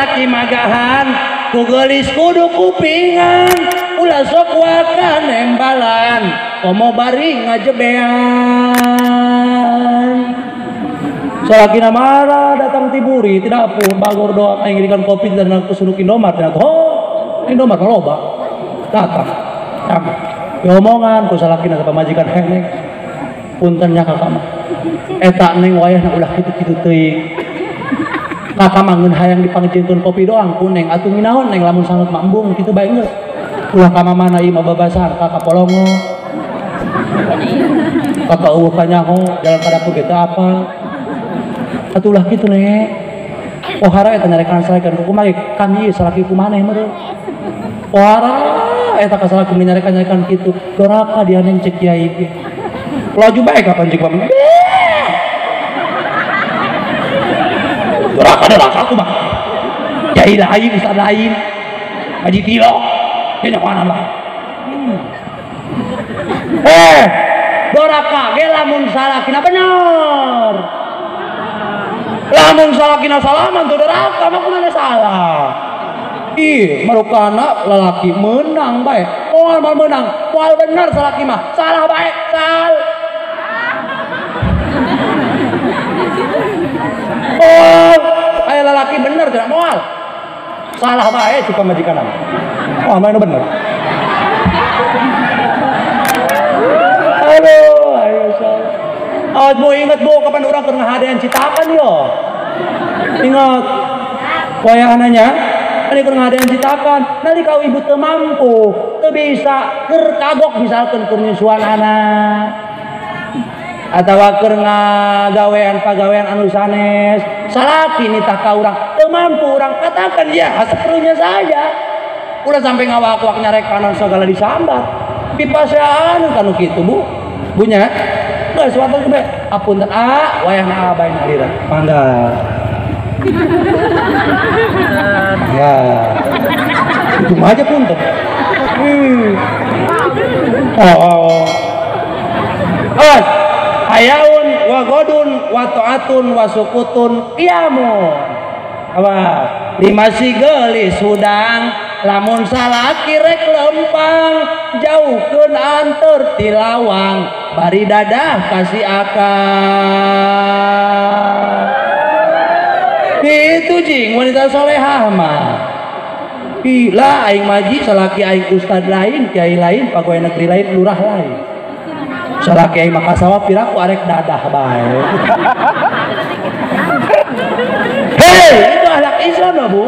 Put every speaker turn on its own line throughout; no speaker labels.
salaki magahan ku geulis kudu kupingan ulah sok wakan nembalan komo bari ngajebean salakina marah datang tiburi tidak pun bagor doa ingirikan kopi dan kesunuk Indomaret dan Indomaret loba datang omongan ku salakina ke pamajikan heneng puntennya kakak mah eta neng wayahna ulah kitu-kitu teuing kakak mah ngeun hayang dipangijieunkeun kopi doang ku neng atuh minaon neng lamun sangat mambung kitu bae geus ulah ka mamana ieu mah babasar kakak polongo kakak eueuh kanyaho jalan kadaku kita apa atuh ulah kitu nek pohara eta nyarekan sarekan ku kumaha kami salaki kumaneh meureun pohara eta ka salaki nyarekan kitu doraka dia neng cek kiai ge laju bae kapan cek pam doraka aku mah kiai lain ustaz lain haji tilo nya mana lah doraka ge lamun salakina bener lamun salakina salaman tuh doraka mah kumaha salah ih marukana lalaki menang bae moal mah menang moal bener salaki mah salah bae sal oh aya lalaki bener tidak moal salah bae cik pamajikan mah oh main bener aduh ayo sal awas bu inget bu kapan orang keur ngahadean citakan yo ingat wayahananya ini keur ngadean citakan nalika ibu teu mampu teu bisa keur kagok misalkeun keur nyusuan anak atawa keur ngagawean pagawean anu sanes salaki nitah ka urang teu mampu urang katakan ya saperlunya saja ulah sampai ngawak-wak nyarekanan segala disambat pipasean kanu kitu bu bunya geus wadah ge apunten wayahna abaina lira mangga ya itu mah aja punten hayaun wa godun wa ta'atun wa sukutun qiyamun awas dimasi geulis hudang lamun salaki rek lempang jauhkeun anteur ti lawang bari dadah kasih akal itu jing wanita solehah mah gila aing maji salaki aing ustad lain kiai lain pegawai negeri lain lurah lain salaki aing makasawa piraku arek dadah bae hei itu akhlak Islam loh bu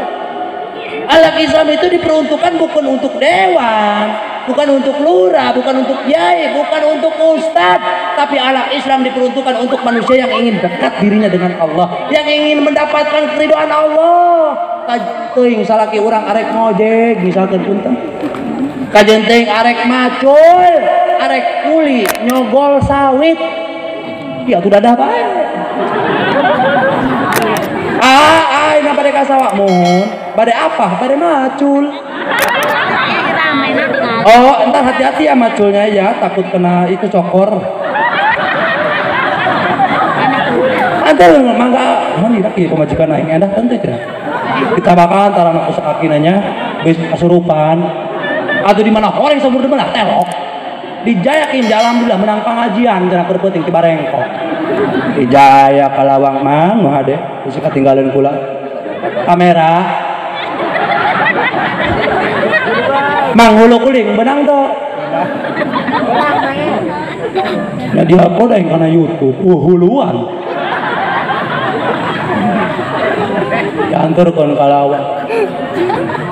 akhlak Islam itu diperuntukkan bukan untuk dewan bukan untuk lurah bukan untuk kiai bukan untuk ustad tapi akhlak Islam diperuntukkan untuk manusia yang ingin dekat dirinya dengan Allah yang ingin mendapatkan keridhaan Allah teuing salaki urang arek ngojek misalkan punten kajen teuing arek macul arek kuli nyogol sawit ya tuh dadah bae aina bade kasawa mohon bade apa bade macul oh entar hati-hati ya maculnya ya takut kena itu cokor antar mangga mana lagi pemajikan aing endah tentu tidak kita bakal antara anak usahakinanya bis kesurupan atau di mana orang seumur demelah telok dijayakin jalan bila menang pengajian jangan berpenting di Barengkok dijaya kalawang mang nu hade geus katinggalan kula kamera mang hulu kuling benang tuh nah dia kodeng karena YouTube huluan dianturkan kalawang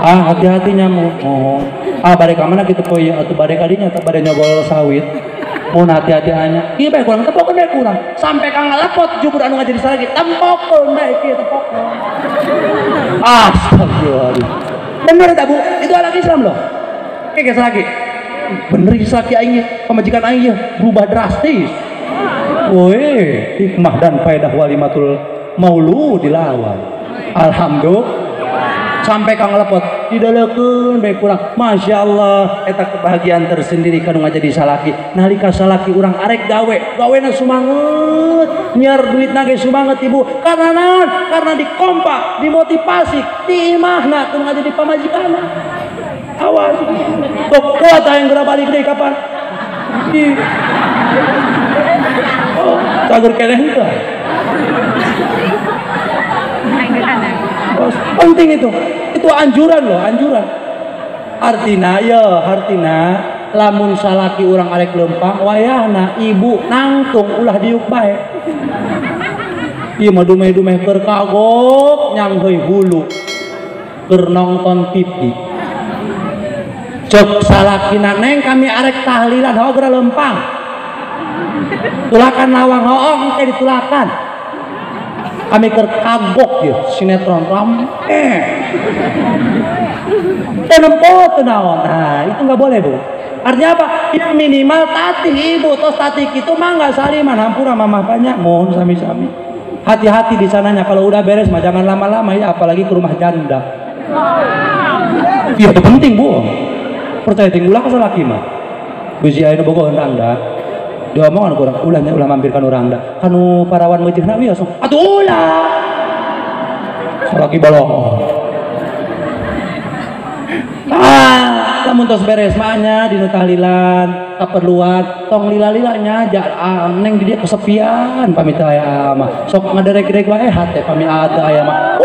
hati-hatinya mohon bade ka mana kitu poe atuh bade kadinya teh bade nyogol sawit mohon hati-hati hanya ieu bae kurang tepokeun bae kurang sampai ka ngalapot jubur anu ngajari salaki tempokeun bae kieu tempokeun astagfirullah bener tak bu itu akhlak Islam loh kayak lagi bener salaki aing pamajikan aing berubah drastis woi hikmah dan faedah walimatul maulud dilawan alhamdulillah sampai ka ngelepot didalekeun bae kurang. Masya Allah eta kebahagiaan tersendiri kanu ngajadi salaki. Nalika salaki urang arek gawena sumanget, nyer duitna ge sumanget ibu. Karena naon? Karena dikompak, dimotivasi, diimahna kanu ngajadi pamajikanna. Awas. Tok kuat yang geura balik deui kapan? Oh, cager keneh henteu. Penting itu anjuran loh, anjuran. Artina lamun salaki urang arek lempang wayahna ibu nangtung ulah diuk bae. Ieu mah dumeh-dumeh keur kagok nyang heuy hulu keur nonton TV. Cek salakina neng kami arek tahlilan hogra lempang. Tulakan lawang hoong teh ditulakan. Kami kagok ya sinetron tempo tenawan. Nah itu nggak boleh bu. Artinya apa? Ya minimal tatih ibu tos tatih itu mah nggak saliman hampura mamah banyak mohon sami-sami. Hati-hati di sananya kalau udah beres mah jangan lama-lama ya apalagi ke rumah janda. Iya itu penting bu. Percaya tinggulah ke salaki mah. Bisi aya nu bogoh hendang da. Dia omongan kurang ulah mampirkan orang dah kanu parawan mejehna wios atuh ulah salaki balong lamun tos beres mahnya dinu tahlilan kaperluan tong lila-lilanya neng di dia kesepian pamit aya mah sok ngaderek-derek wae hate pamit ada aya mah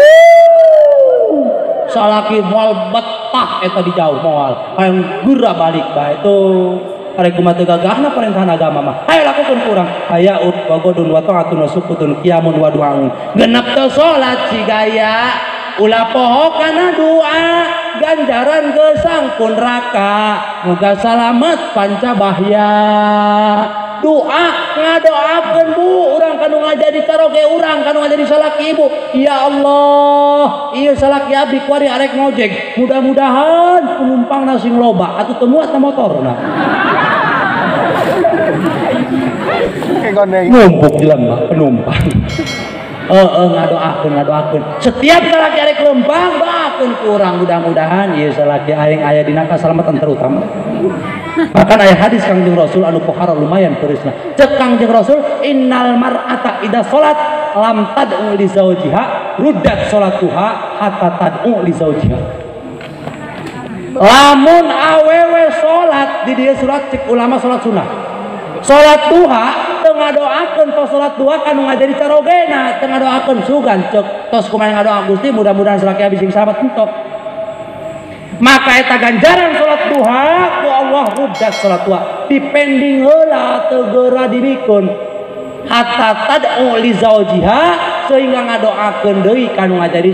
salaki moal betah eta di jauh moal hayang geura balik bae tuh arek kumaha teu gagahna perintah agama mah hayo lakukeun kurang hayaut wa godun wa ta'atun wa sukutun qiyamun wa du'aun genep teu salat cigaya ulah poho kana doa ganjaran geusang pun raka muga salamet pancabahya doa ngadoakeun bu urang kanu ngajadi karaoke urang kanu ngajadi salaki ibu ya Allah ieu salaki abdi kuari arek ngojek mudah-mudahan penumpangna sing loba atuh teu muat na motorna ngumpuk jelema penumpang ngadoakeun setiap salaki arek lempang doakeun ku urang mudah-mudahan ieu salaki aing aya dina kasalamatan terutama. Bahkan aya hadis Kangjeng Rasul anu pohara lumayan teureusna cek Kangjeng Rasul innal mar'ata idza salat lam tad'u li zawjiha ruddat salatuha hatta tad'u li zawjiha. Lamun awewe salat di dieu surat cek ulama salat sunah salat duha teu ngadoakeun tos salat duha kanu ngajadi carogena teu ngadoakeun sugan cek tos kumaha ngadoa Gusti mudah-mudahan salaki abdi sing sahabat entok maka eta ganjaran salat duha ku Allah ruddat salat duha dipending heula teu geura dibikeun hatta tad'u li zawjiha sehingga ngadoakeun deui kanu ngajadi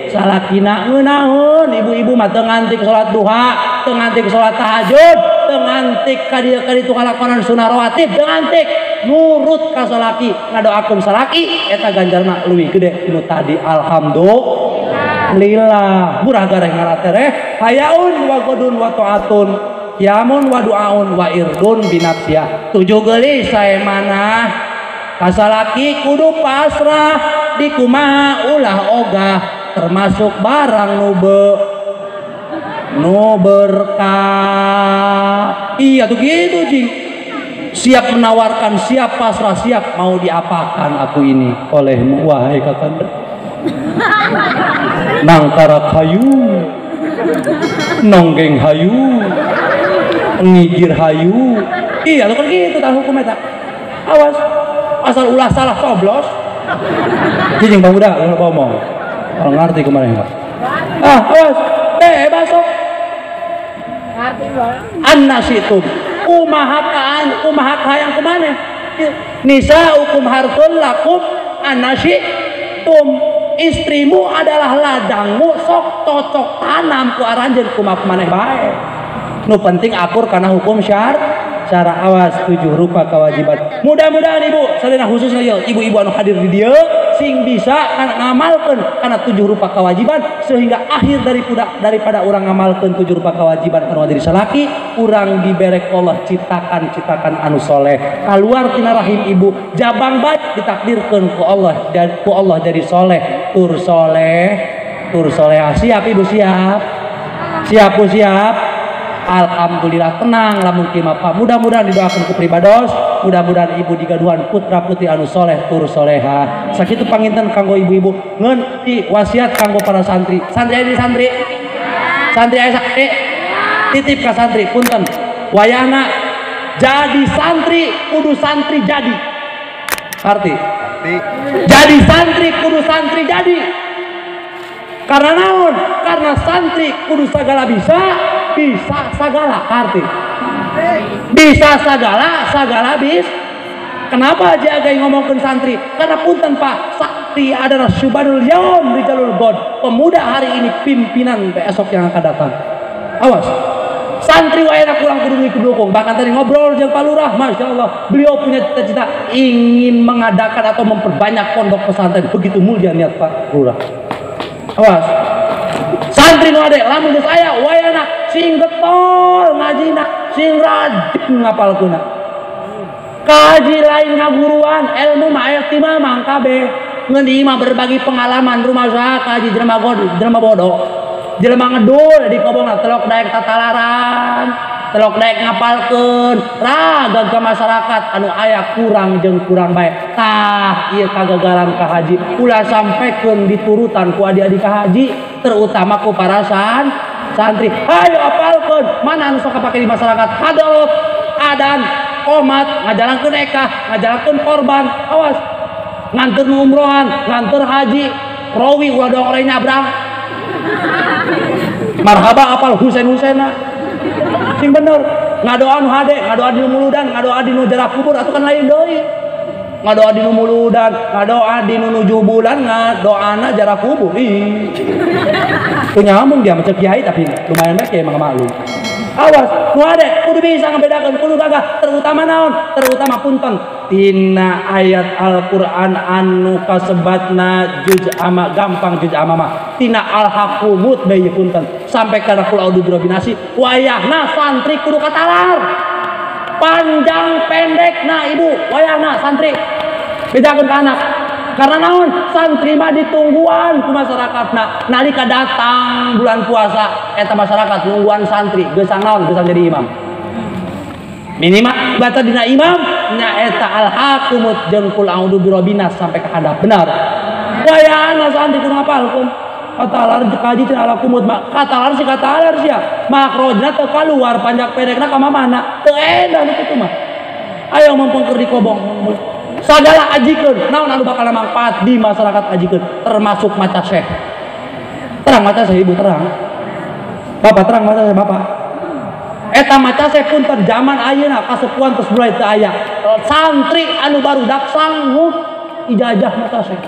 salakina ngeunaheun ibu-ibu mah teu ngantik salat duha teu ngantik salat tahajud teu ngantik ka dieu kalakonan sunah rawatib teu ngantik nurut ka salaki ngadoakeun salaki eta ganjarna leuwih gede tinu tadi alhamdulillah murah gareh ngaratereh hayaun wa godun wa taatun qiyamun wa du'aun wa irdun binafsiya tujuh geulis sae manah kasalaki kudu pasrah di kumaha ulah ogah termasuk barang nu berkah iya tuh gitu cing siap menawarkan siap pasrah siap mau diapakan aku ini olehmu wahai kakanda nangkara hayu nonggeng hayu ngigir hayu iya tuh kan gitu tak hukum eta awas asal ulah salah coblos cing bang udah lu ngomong kalau ngerti kemarin Pak awas basok annasitum kumaha hayang kemana nisa hukum hartul lakum annasitum istrimu adalah ladangmu sok cocok tanam ku aranjeun kumaha maneh bae nu penting akur karena hukum syara awas 7 rupa kewajiban mudah-mudahan ibu salina khususnya ibu-ibu anu hadir di dieu sing bisa ngamalkeun kana 7 rupa kewajiban sehingga akhir daripada urang ngamalkeun 7 rupa kewajiban anu jadi salaki urang diberek Allah citakan anu soleh kaluar tina rahim ibu jabang baik ditakdirkeun ku Allah jadi soleh tur soleh tur soleha. Siap ibu, siap? Siap bu, siap? Alhamdulillah, tenang lamun kieu mah Pak. Mudah-mudahan didoakeun ku pribados, mudah-mudahan ibu digaduhan putra putri anu soleh tur soleha. Sakitu panginten kanggo ibu-ibu, ngeun ti wasiat kanggo para santri. Santri aya di santri? Santri aya santri? Titip ka santri, punten. Wayahna jadi santri kudu santri jadi. Arti? Jadi santri kudu santri jadi. Karena naon? Karena santri kudu sagala bisa sagala. Arti? Bisa sagala, sagala bis. Kenapa aja agai ngomongkan santri? Karena punten Pak, santri adalah syubhanul yaum rijalul god. Pemuda hari ini, pimpinan besok yang akan datang. Awas. Santri wayana kurang kudu dukung. Bahkan tadi ngobrol jeung Pak Lurah, Masya Allah, beliau punya cita-cita ingin mengadakan atau memperbanyak pondok pesantren. Begitu mulia niat Pak Lurah. Awas. Santri nu ade lamun geus aya wayana sing getol ngajina, sing rajin ngapalkeuna. Kaji lain ngaguruan, ilmu mah aya ti mamang kabeh. Ngeun ieu mah berbagi pengalaman rumah saha kaji jelema bodoh. Jelema ngedul di kobongna telok daek tatalaran, telok daek ngapalkeun, raga ke masyarakat anu aya kurang jeung kurang bae. Tah ieu kagagalan ka haji, ulah sampekeun diturutan ku adik-adik ka haji, terutama ku para santri. Hayu apalkeun, mana anu sok kapake di masyarakat? Hadalot, adan, qomat, ngajalankeun ekah, ngajalankeun korban. Awas. Nganter umrohan, nganter haji, rawi ulah dong orang nyabrang. Marhaba apal Husain-Husaina sing bener ngadoa nu hade, ngadoa di muludan, ngadoa di nu jarak kubur atuh kan lain deui. Ngadoa di nu muludan, ngadoa di nu nuju bulan, ngadoana jarak kubur. Ih. Teu nyambung dia macam kiai tapi lumayan bae kiai mah maklum. Awas, nu hade kudu bisa ngebedakeun, kudu gagah, terutama naon? Terutama punten tina ayat Al-Qur'an anu kasebatna juz ama gampang juz ama mah tina al-hakumut bae punten sampai kana kul a'udzu birabinasi wayahna santri kudu katalar panjang pendek. Nah ibu wayahna santri bedakeun ka anak karena naon santri mah ditungguan ku masyarakatna nalika datang bulan puasa eta masyarakat nungguan santri geus naon geus jadi imam minimal baca dina imam nyaeta al-hakumut jeung kul a'udzu birabbinas sampai ke hadap benar. Wayahna santri kudu ngapalkeun. Katalar kaji cenah al-hakumut mah katalar si katalar sia. Makrojna teu kaluar panjang pendekna ka mamana. Teu edan kitu mah. Aya mempengker di kobong. Sagala ajikeun. Naon anu bakal mangfaat di masyarakat ajikeun termasuk maca syekh. Terang maca syekh ibu terang. Bapak terang maca syekh bapak. Eta maca saya pun terjaman ayeuna kasepuan terus mulai teu aya. Santri anu barudak sanggup ijazah maca saya.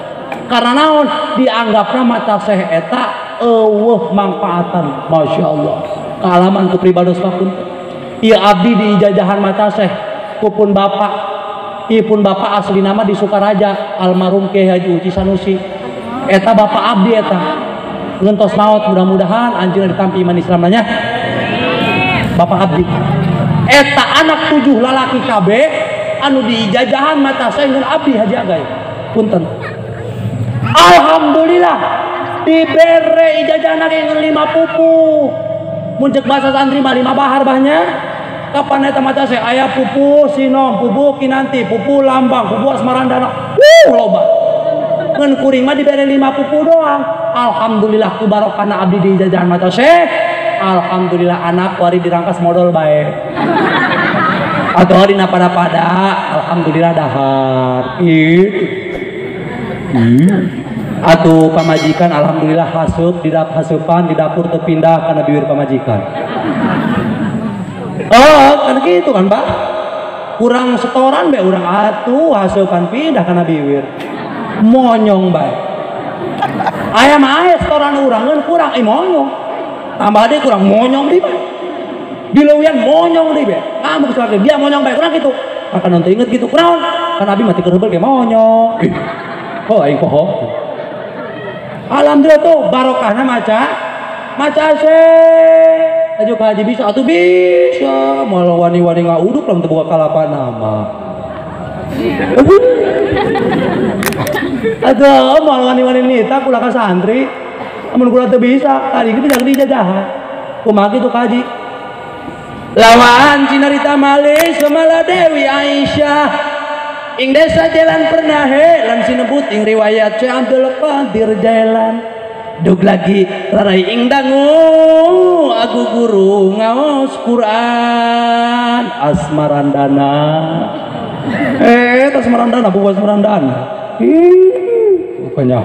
Karena naon dianggapna maca saya eta eueuh mangfaatan. Masya Allah. Kaalaman ku pribados pun. Ieu abdi di ijazahan maca saya kupun bapak. Ieu pun bapak asli nama di Sukaraja almarhum Kiai Haji Uci Sanusi. Eta bapak abdi eta. Ngentos maot mudah-mudahan anjeunna ditampi iman Islam nya. Bapak abdi eta anak 7 lalaki KB anu diijajahan mata saya ngeun abdi haji agay punten. Alhamdulillah dibere ijazahna ge ngeun 5 pupu mun ceuk bahasa santri mah 5 bahar bahnya. Kapan eta mata saya aya pupu Sinom, pupu Kinanti, pupu Lambang, pupu Asmarandana loba ngeun kuring mah dibere 5 pupu doang. Alhamdulillah ku barokahna abdi di ijajahan mata saya. Alhamdulillah anak wari dirangkas modal baik atau hari pada alhamdulillah dahar atau pamajikan alhamdulillah hasupan di dapur terpindah karena bibir pamajikan. Oh kan gitu kan Pak kurang setoran be urang atuh hasupan pindah karena bibir monyong baik aya mah aya setoran urang kurang monyong tambah deh kurang monyong deh diluyan monyong deh kamu kesukaan dia monyong baik kurang gitu akan nonton inget gitu kurang kan abi mati kerebel kayak monyong oh aing poho alhamdulillah tuh barokahnya maca se aja haji bisa atau bisa malah wani-wani nggak uduk lamun terbuka kalapan nama aduh malah wani-wani nita kulakan santri amun kula teu bisa kali kita dijajahan kumaha kitu kaji lawan cinarita malih samala Dewi Aisyah ing desa jalan pernah lan sinebut ing riwayat Syekh Abdul Qadir Jailan dug lagi rarai ing dangu aku guru ngaos Quran asmarandana asmarandana bukan asmarandana bukannya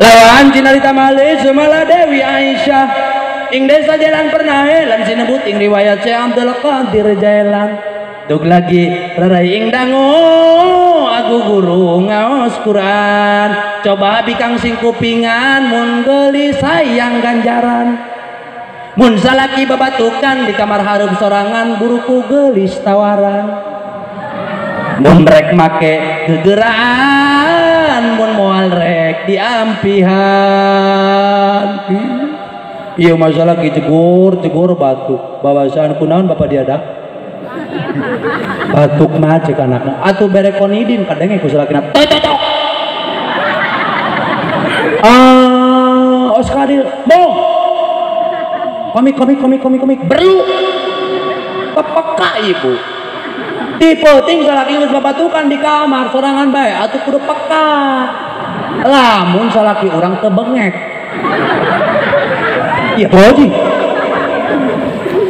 lawan cinarita malih samala Dewi Aisyah ing desa jalan pernah lan sinebut ing riwayat Syekh Abdul Qadir Jailan dug lagi rarai ing dangu aku guru ngaos Quran coba bikang sing kupingan mun gelis sayang ganjaran mun salaki babatukan di kamar hareup sorangan buruku gelis tawaran mun rek make gegeraan mun moal rek diampihan iya masalah jegur batuk bawasan kunaon bapak diadak batuk mah cek anakna atuh bere konidin kadenge ku salakina cocok Oskaril bong komik berlu pepeka ibu tipe ting salaki geus babatukan di kamar sorangan bae atuh kudu peka lamun salaki urang teu bengek iya boji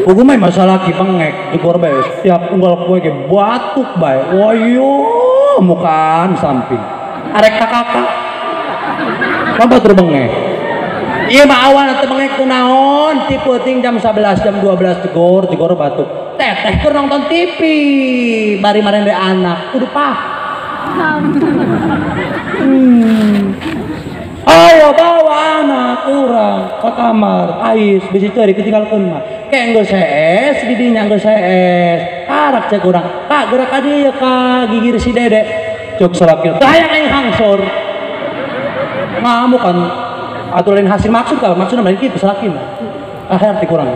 Ugu mah masalah ki bengek di korbe setiap unggal kue ke batuk bae. Wayo mukaan samping. Arek kakak. Apa tur bengek? Iya mah awan atau bengek kunaon tipe ting jam 11 jam 12 jegor batuk. Teteh keur nonton TV bari marende anak kudu pah. Ayo bawa anak kurang ke kamar ais bisi cari ketinggalkan mah kayak nggak ses didinya nggak ses karak cek kurang kak gerak aja ya kak gigir si dede cok selakir sayang yang hangsor ngamuk kan atau lain hasil maksud kalau maksudnya main gitu selakin akhir ti kurang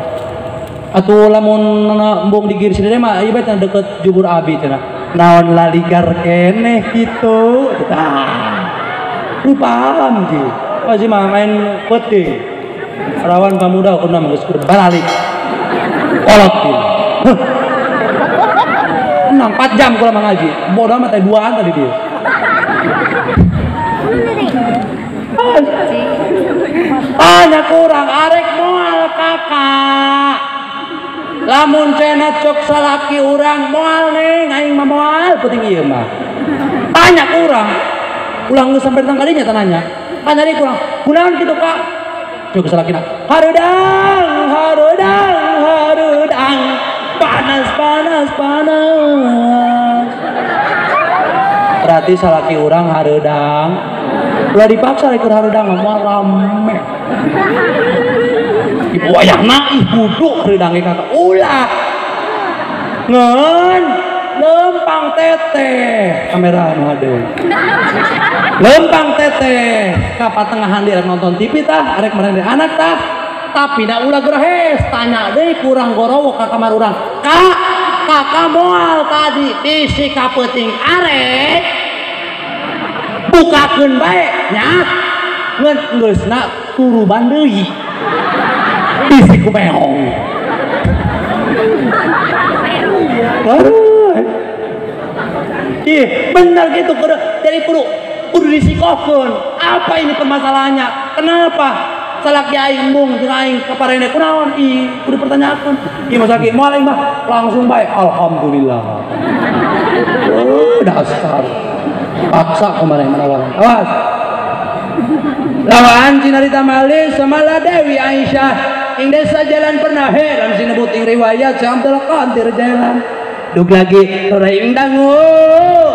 atau lamun embung digir si dede mah ibarat deket jubur abi cina naon laligar keneh gitu lu paham sih pasti mah main peti rawan pemuda aku nama geus balik kolot gitu 4 jam kula mengaji bodoh amat 2an tadi dia tanya kurang arek moal kakak lamun cenah cok salaki urang moal neng aing mah moal penting ieu mah tanya kurang ulang lu sampai tengah kalinya tanahnya kan tadi kurang kunaon gitu kak coba salakina harudang panas berarti salaki urang harudang ulah dipaksa ikut harudang mah rame ibu wayahna ibu duduk harudangnya kakak ulah ngen lempang teteh kamera nu hade lempang teteh kapan tengahan dia nonton TV tah arek marende anak tah tapi da ulah gerehes tanya deui kurang gorowo ka kamar urang kak kakak moal tadi bisi ka peuting arek bukakeun bae nya ngeun geusna turuban deui bisi ku meong iya benar gitu jadi kudu disikohkeun apa ini permasalahannya kenapa salaki aing embung jeung aing kaparene kunaon kudu pertanyakeun ieu mah sakit moal aing mah langsung bae alhamdulillah dasar paksa kemarin menawan awas lawan cinarita malih samala Dewi Aisyah ing desa jalan pernah heran sinebut ing riwayat Syekh Abdul Qadir Jailan dug lagi raing dangu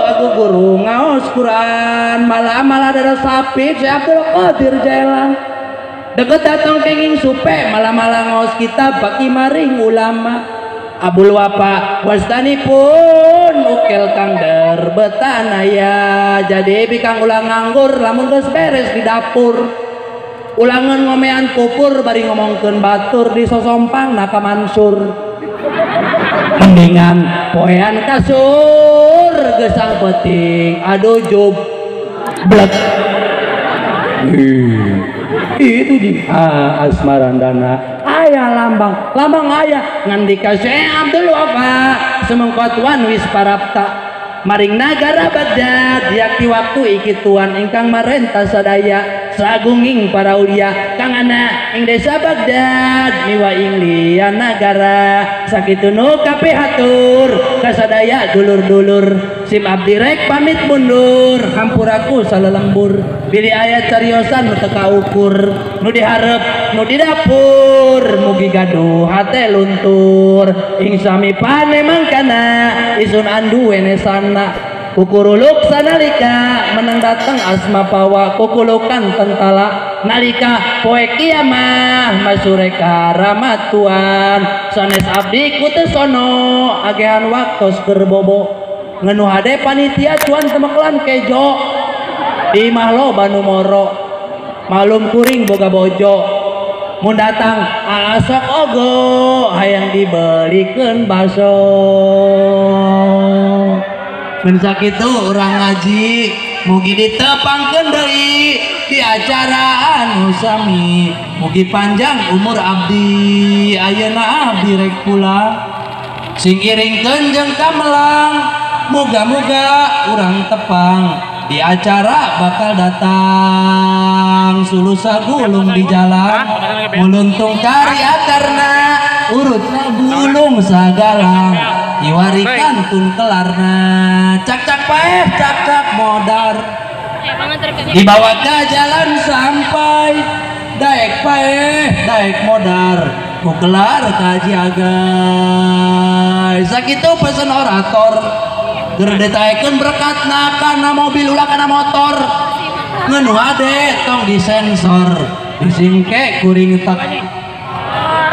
aku guru ngaos Quran malah ada sapi Syekh Abdul Qadir Jailan deket datang kenging supe malah ngaos kitab baki maring ulama Abul Wafa wastani pun ukil kang derbetanaya jadi bikang ulang nganggur lamun geus beres di dapur ulangan ngomean kupur bari ngomongkeun batur di sosompang naka mansur mendingan poean kasur gesang peting aduh jub blek Itu di Asmarandana aya lambang aya ngan dikasih Abdul Wafa semengkotuan wis parapta maring nagara Baghdad yakti waktu ikituan ingkang marentah sadaya sagunging para ulia kang ana ing desa Baghdad miwa ing lian nagara sakitu nu kabeh hatur kasadaya dulur-dulur sim abdi rek pamit mundur hampuraku salalembur pilih ayat cariosan nu teka ukur nu diharap nu di dapur mugi gaduh hate luntur ing sami pane mangkana isun andu wenesan kukuruluk sanalika menang datang asma pawa kukulukan tentala nalika poe kiamah masureka ramatuan sanes abdi kutesono agehan waktos kerbobo ngenu hade panitia cuan temeklan kejo di mahlo banu moro malum kuring boga bojo mun datang asok ogo hayang dibelikeun baso mun sakitu urang ngaji mugi ditepangkeun deui di acara anu sami mugi panjang umur abdi ayeuna abdi rek pulang sing iringkeun jeung kamelang moga-moga urang tepang di acara bakal datang sulusa gulung di jalan muluntung karya karena urut gulung sagalang diwarikan tun kelarna cak-cak paeh cak-cak modar dibawa ke jalan sampai daek paeh daek modar ku kelar kaji agai sakitu pesen orator gerdetaikeun berkatna kana mobil ulah kana motor ngenu ade tong disensor disingke kuring tak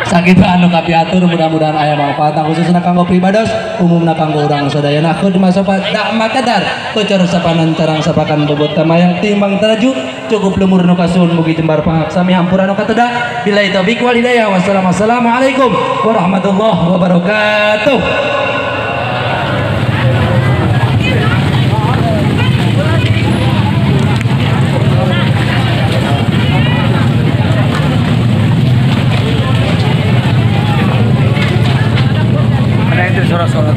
sakitu anu kapiatur mudah-mudahan aya manfaatna khususna kanggo pribados umumna kanggo urang sadayana khud masapat dak makadar kucar sapanan tarang sapakan bobot tamayang timbang teraju cukup lemur nu kasuhun mugi jembar pangaksami hampura nu kateda billahi taufiq wal hidayah wassalamualaikum warahmatullahi wabarakatuh.
Suara-suara